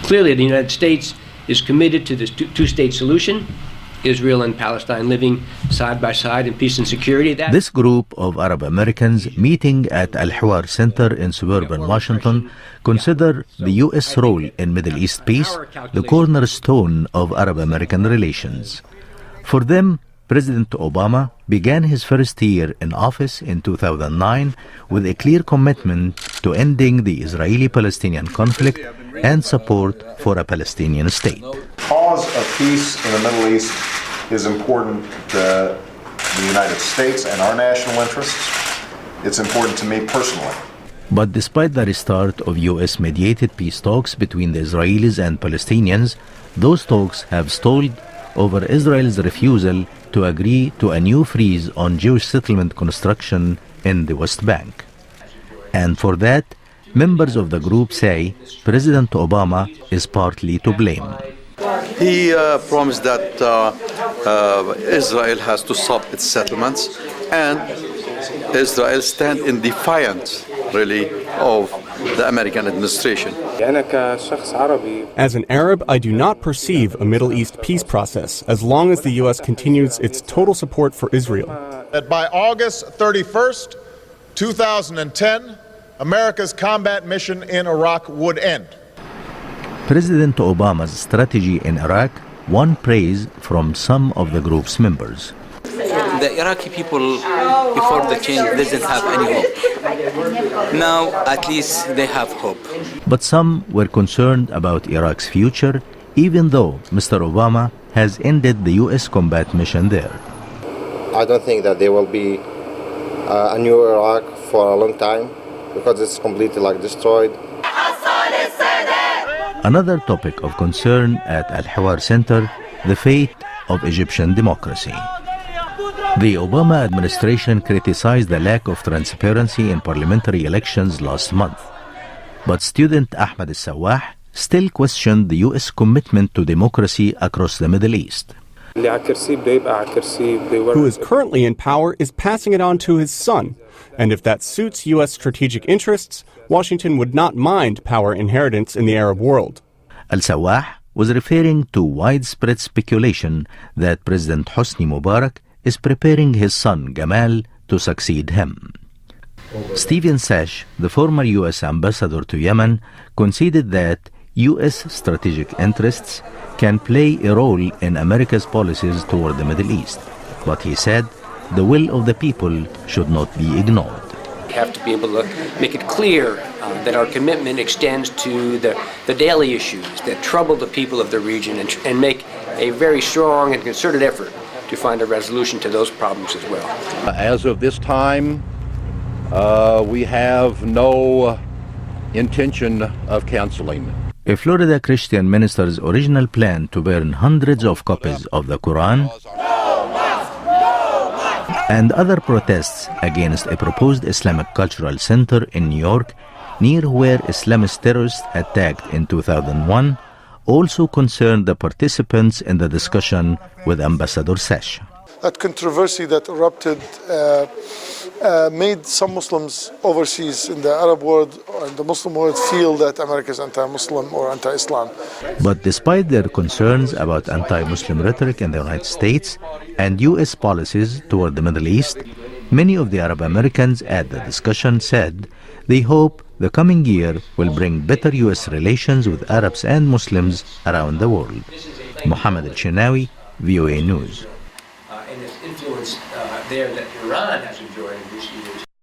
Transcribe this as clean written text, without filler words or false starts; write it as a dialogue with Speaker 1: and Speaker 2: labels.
Speaker 1: Clearly, the United States is committed to this two-state solution, Israel and Palestine living side by side in peace and security.
Speaker 2: This group of Arab Americans meeting at Hewar Center in suburban Washington consider the U.S. role in Middle East peace the cornerstone of Arab American relations. For them, President Obama began his first year in office in 2009 with a clear commitment to ending the Israeli-Palestinian conflict and support for a Palestinian state.
Speaker 3: The cause of peace in the Middle East is important to the United States and our national interests. It's important to me personally.
Speaker 2: But despite the restart of U.S.-mediated peace talks between the Israelis and Palestinians, those talks have stalled over Israel's refusal to agree to a new freeze on Jewish settlement construction in the West Bank. And for that, members of the group say President Obama is partly to blame.
Speaker 4: He promised that Israel has to stop its settlements, and Israel stand in defiance, really, of the American administration.
Speaker 5: As an Arab, I do not perceive a Middle East peace process as long as the U.S. continues its total support for Israel.
Speaker 6: That by August 31st, 2010, America's combat mission in Iraq would end.
Speaker 2: President Obama's strategy in Iraq won praise from some of the group's members.
Speaker 7: The Iraqi people, before the change, didn't have any hope. Now, at least they have hope.
Speaker 2: But some were concerned about Iraq's future, even though Mr. Obama has ended the U.S. combat mission there.
Speaker 8: I don't think that there will be a new Iraq for a long time, because it's completely destroyed.
Speaker 2: Another topic of concern at Hewar Center, the fate of Egyptian democracy. The Obama administration criticized the lack of transparency in parliamentary elections last month. But student Ahmed al-Sawah still questioned the U.S. commitment to democracy across the Middle East.
Speaker 5: Who is currently in power is passing it on to his son. And if that suits U.S. strategic interests, Washington would not mind power inheritance in the Arab world.
Speaker 2: Al-Sawah was referring to widespread speculation that President Hosni Mubarak is preparing his son Gamal to succeed him. Stephen Sash, the former U.S. ambassador to Yemen, conceded that U.S. strategic interests can play a role in America's policies toward the Middle East. But he said the will of the people should not be ignored.
Speaker 1: We have to be able to make it clear that our commitment extends to the daily issues that trouble the people of the region and make a very strong and concerted effort to find a resolution to those problems as well.
Speaker 9: As of this time, we have no intention of canceling.
Speaker 2: A Florida Christian minister's original plan to burn hundreds of copies of the Quran and other protests against a proposed Islamic cultural center in New York, near where Islamist terrorists attacked in 2001, also concerned the participants in the discussion with Ambassador Sash.
Speaker 10: That controversy that erupted made some Muslims overseas in the Arab world and the Muslim world feel that America is anti-Muslim or anti-Islam.
Speaker 2: But despite their concerns about anti-Muslim rhetoric in the United States and U.S. policies toward the Middle East, many of the Arab Americans at the discussion said they hope the coming year will bring better U.S. relations with Arabs and Muslims around the world. Mohammed Al-Shinawi, VOA News.
Speaker 1: And its influence there that Iran has enjoyed in recent years.